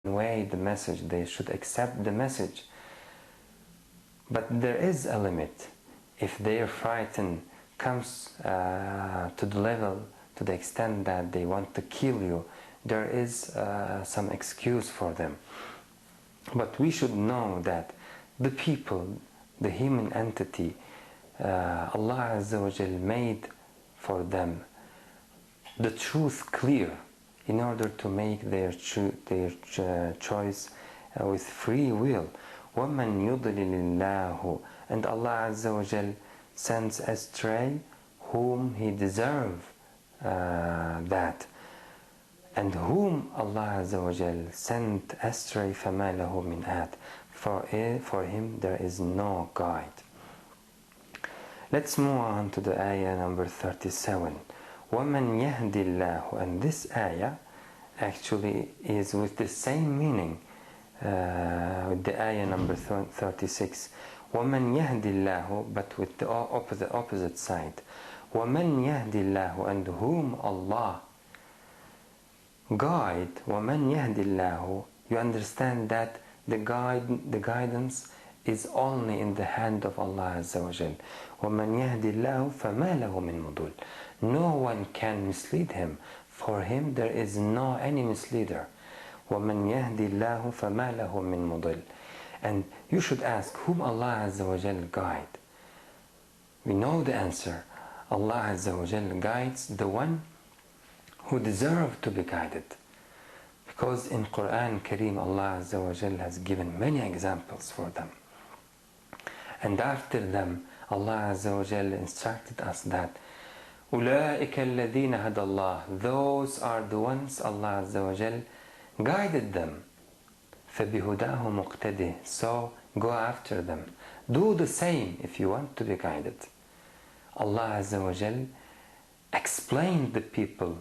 convey the message, they should accept the message. But there is a limit. If their frighten comes to the level, to the extent that they want to kill you, there is some excuse for them. But we should know that the people, the human entity, Allah Azza wa Jal made for them the truth clear in order to make their choice with free will. وَمَنْ يُضْلِلِ اللَّهُ, and Allah Azza wa Jal sends astray whom He deserves that. And whom Allah Azza wa Jal sent astray, فَمَا لَهُ مِنْ هَادٍ, for him there is no guide. Let's move on to the ayah number 37. وَمَنْ يَهْدِ اللَّهُ, and this ayah actually is with the same meaning with the ayah number 36. وَمَنْ يَهْدِ اللَّهُ, but with the opposite side. وَمَنْ يَهْدِ اللَّهُ, and whom Allah guide. وَمَنْ يَهْدِ اللَّهُ, you understand that the guidance is only in the hand of Allah Azza wa Jal. وَمَنْ يَهْدِ اللَّهُ فَمَا لَهُ مِنْ مُضِلٍ, no one can mislead him. For him there is no any misleader. وَمَنْ يَهْدِ اللَّهُ فَمَا لَهُ مِنْ مُضِلٍ. And you should ask, whom Allah Azza wa Jal guide? We know the answer. Allah Azza wa Jal guides the one who deserve to be guided. Because in Quranic al-Kareem, Allah Azza wa Jal has given many examples for them. And after them, Allah Azza wa Jal instructed us that أُولَٰئِكَ الَّذِينَ هَدَى اللَّهُ, those are the ones Allah Azza wa Jal guided them. فَبِهُدَاهُ مُقْتَدِهِ, so go after them. Do the same if you want to be guided. Allah Azza wa Jal explained the people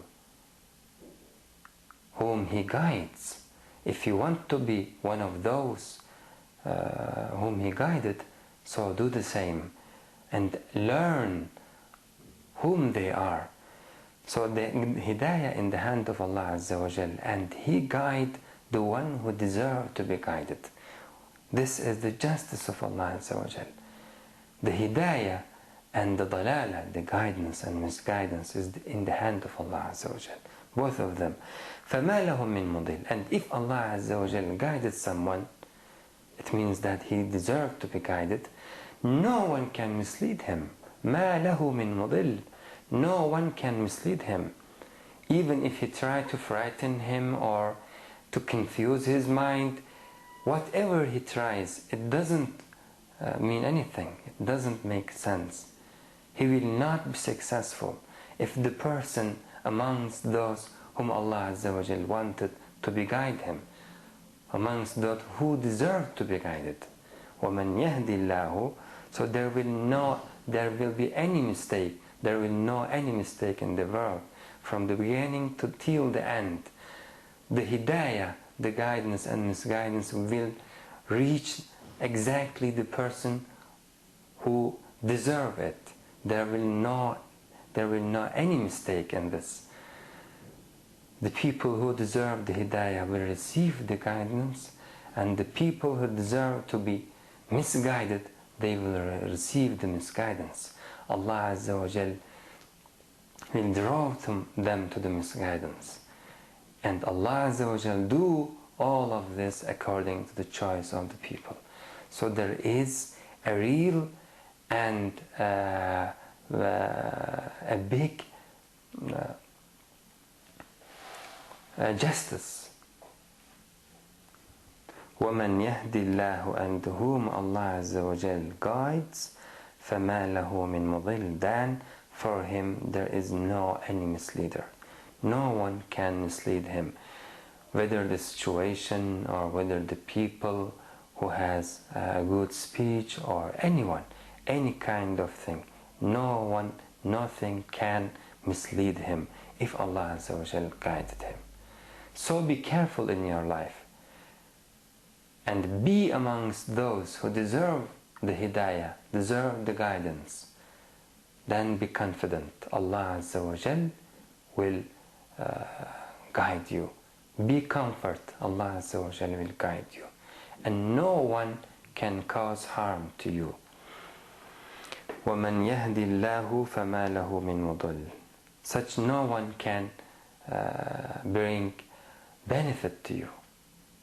whom He guides. If you want to be one of those whom He guided, so do the same and learn whom they are. So the hidayah in the hand of Allah Azza wa Jal, and He guide the one who deserves to be guided. This is the justice of Allah Azza wa Jal. The hidayah and the dalala, the guidance and misguidance, is in the hand of Allah Azza wa Jal, both of them. فَمَا لَهُ مِن مُضِلٍ, and if Allah Azza wa Jal guided someone, it means that he deserved to be guided. No one can mislead him. مَا لَهُ مِن مُضِلٍ, no one can mislead him. Even if he tried to frighten him or to confuse his mind, whatever he tries, it doesn't mean anything. It doesn't make sense. He will not be successful if the person amongst those whom Allah Azza wa Jal wanted to be guide him, amongst those who deserve to be guided. وَمَنْ يَهْدِ اللَّهُ, so there will be any mistake. There will no any mistake in the world from the beginning to till the end. The hidayah, the guidance and misguidance will reach exactly the person who deserve it. There will no any mistake in this. The people who deserve the hidayah will receive the guidance, and the people who deserve to be misguided, they will receive the misguidance. Allah Azza wa Jal will draw them to the misguidance. And Allah Azza wa Jal do all of this according to the choice of the people. So there is a real and a big justice. وَمَنْ يَهْدِ اللَّهُ, and whom Allah Azza wa Jal guides, فَمَا لَهُ مِن مُضِلٍ, then for him there is no any misleader. No one can mislead him, whether the situation or whether the people who has a good speech or anyone, any kind of thing. No one, nothing can mislead him if Allah Azza wa Jal guided him. So be careful in your life and be amongst those who deserve the hidayah, deserve the guidance. Then be confident Allah Azza wa Jal will guide you Be comfort, Allah Azza wa Jal will guide you. And no one can cause harm to you. وَمَنْ يَهْدِ اللَّهُ فَمَا لَهُ مِنْ مُضِلٍّ. Such no one can bring benefit to you.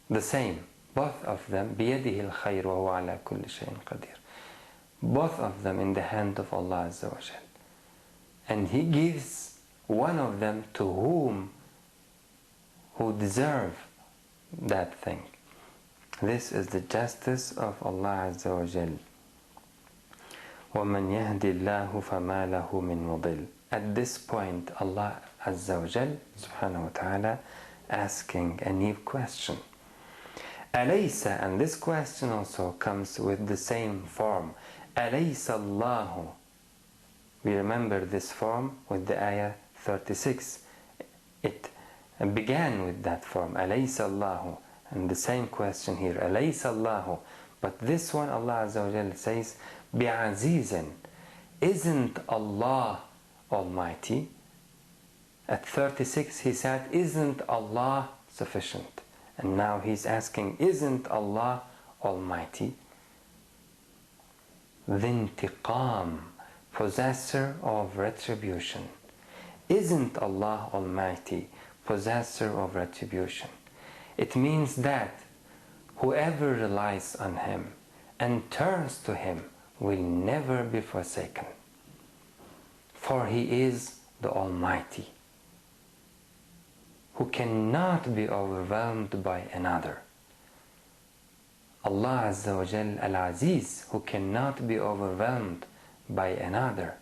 The same, both of them, بِيَدِهِ الْخَيْرُ وَهُوَ عَلَى كُلِّ شَيْءٍ قَدِيرٌ. Both of them in the hand of Allah Azza wa Jal. And He gives one of them to who deserve that thing. This is the justice of Allah Azza wa Jal. وَمَنْ يَهْدِ اللَّهُ فَمَا لَهُ مِنْ مُضِلٍّ. At this point, Allah Azza wa Jal, subhanahu wa ta'ala, asking a new question. أَلَيْسَ, and this question also comes with the same form. أَلَيْسَ اللَّهُ. We remember this form with the Ayah 36. It began with that form. أَلَيْسَ اللَّهُ. And the same question here. أَلَيْسَ اللَّهُ. But this one, Allah Azza wa Jal says, بِعَزِيزٍ. Isn't Allah Almighty? At 36 He said, isn't Allah sufficient? And now He's asking, isn't Allah Almighty? ذِي انْتِقَامٍ. Possessor of retribution. Isn't Allah Almighty possessor of retribution? It means that whoever relies on Him and turns to Him will never be forsaken. For He is the Almighty, who cannot be overwhelmed by another. Allah Azza wa Jal Al-Aziz, who cannot be overwhelmed by another.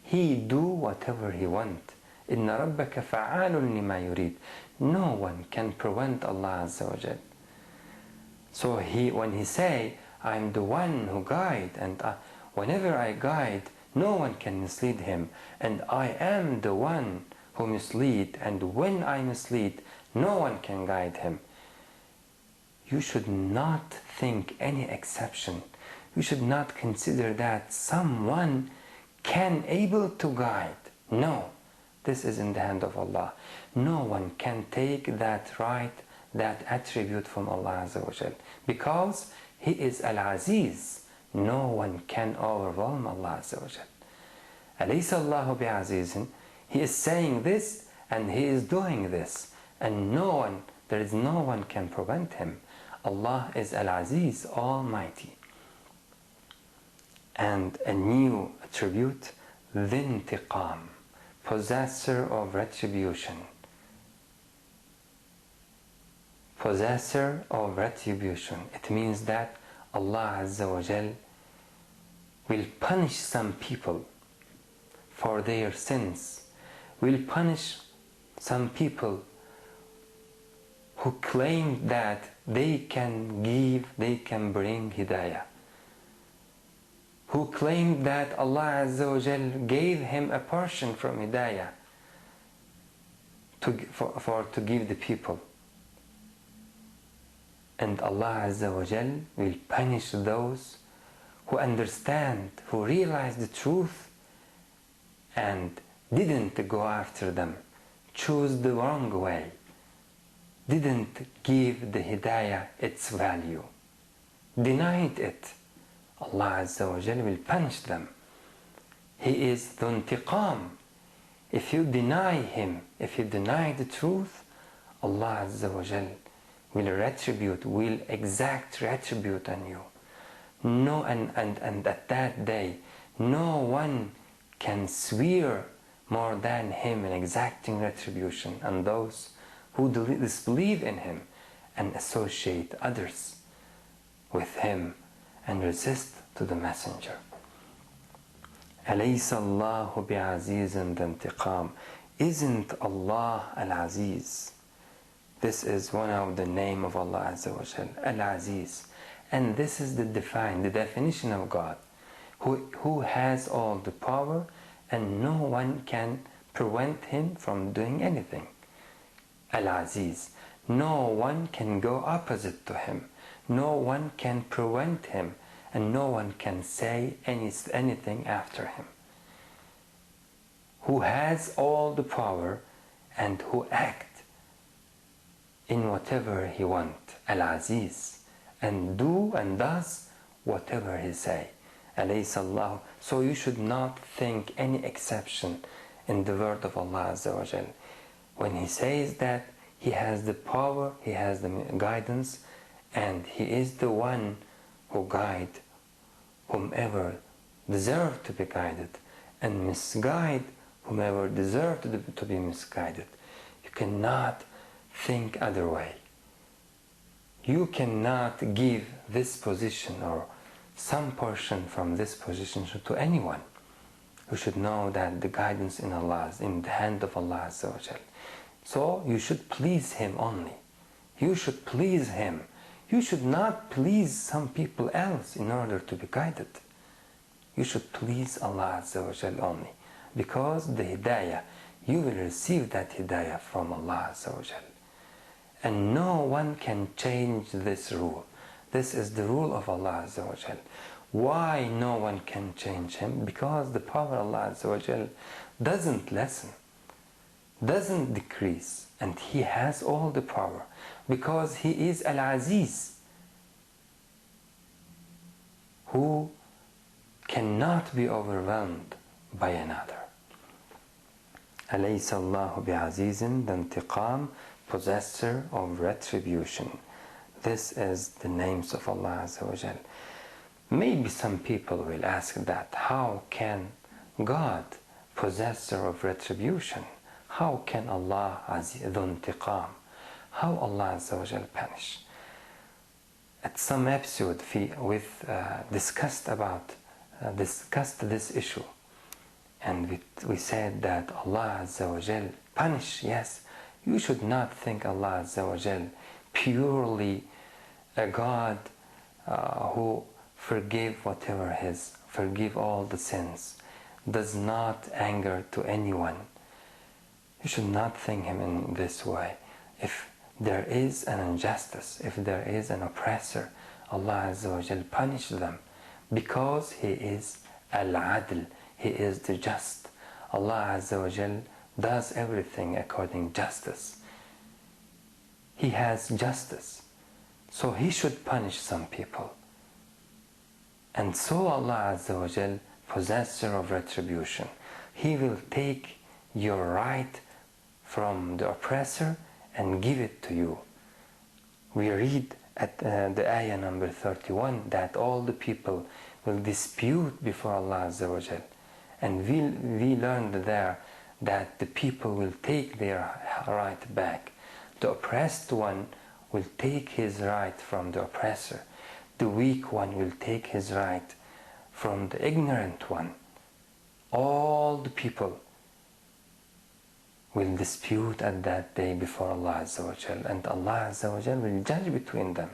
He do whatever He wants. إِنَّ رَبَّكَ فَعَالٌ لِمَا يُرِيدُ. No one can prevent Allah Azza wa Jal. So when He say, I'm the one who guide, and whenever I guide, no one can mislead him, and I am the one who mislead, and when I mislead, no one can guide him. You should not think any exception. You should not consider that someone can able to guide. No, this is in the hand of Allah. No one can take that right, that attribute from Allah Azza wa Jal, because He is Al-Aziz. No one can overwhelm Allah Azza wa Jal. أَلَيْسَ اللَّهُ بِعَزِيزٍ. He is saying this and He is doing this, and there is no one can prevent Him. Allah is Al-Aziz, Almighty. And a new attribute, ذِي انْتِقَامٍ. Possessor of retribution. Possessor of retribution. It means that Allah Azza wa Jal will punish some people for their sins. Will punish some people who claim that they can bring hidayah. Who claimed that Allah Azza wa Jal gave him a portion from hidayah to give the people. And Allah Azza wa Jal will punish those who understand, who realize the truth and didn't go after them, chose the wrong way, didn't give the hidayah its value, denied it. Allah Azza wa Jal will punish them. He is ذو انتقام. If you deny Him, if you deny the truth, Allah Azza wa Jal will exact retribute on you. No, and at that day, no one can swear more than Him in exacting retribution on those who disbelieve in Him and associate others with Him and resist to the Messenger. أَلَيْسَ اللَّهُ بِعَزِيزٍ ذِي انْتِقَامٍ. Isn't Allah Al-Aziz? This is one of the name of Allah Azza wa Jal, Al-Aziz. And this is the definition of God, who has all the power and no one can prevent Him from doing anything. Al-Aziz. No one can go opposite to Him. No one can prevent Him, and no one can say anything after Him. Who has all the power and who act in whatever He wants, Al-Aziz, and do and does whatever He say. Alaysa Allah. So you should not think any exception in the word of Allah Azza wa Jal. When He says that He has the power, He has the guidance, and He is the one who guide whomever deserve to be guided, and misguide whomever deserve to be misguided. You cannot think other way. You cannot give this position or some portion from this position to anyone. You should know that the guidance in Allah is in the hand of Allah Azza wa Jal. So you should please Him only. You should please Him. You should not please some people else in order to be guided. You should please Allah Azza wa Jal only. Because the hidayah, you will receive that hidayah from Allah Azza wa Jal. And no one can change this rule. This is the rule of Allah Azza wa Jal. Why no one can change Him? Because the power of Allah Azza wa Jal doesn't lessen, doesn't decrease, and He has all the power. Because He is Al-Aziz, who cannot be overwhelmed by another. Alaysa Allahu bi'azizin, the intiqam, possessor of retribution. This is the names of Allah Azza wa Jal. Maybe some people will ask that, how can God, possessor of retribution, how can Allah Dhu Intiqam, how Allah Azza wa Jal punish? At some episode we've discussed this issue, and we said that Allah Azza wa Jal punish, yes. You should not think Allah Azza wa Jal purely a God who forgive all the sins, does not anger to anyone. You should not think Him in this way. If there is an injustice, if there is an oppressor, Allah Azza wa Jal punish them, because He is Al-Adl, He is the just. Allah Azza wa Jal does everything according to justice. He has justice. So He should punish some people. And so Allah Azza wa Jal, possessor of retribution, He will take your right from the oppressor and give it to you. We read at the ayah number 31 that all the people will dispute before Allah Azza wa Jal. And we learned there that the people will take their right back. The oppressed one will take his right from the oppressor. The weak one will take his right from the ignorant one. All the people will dispute at that day before Allah Azza wa Jal, and Allah Azza wa Jal will judge between them.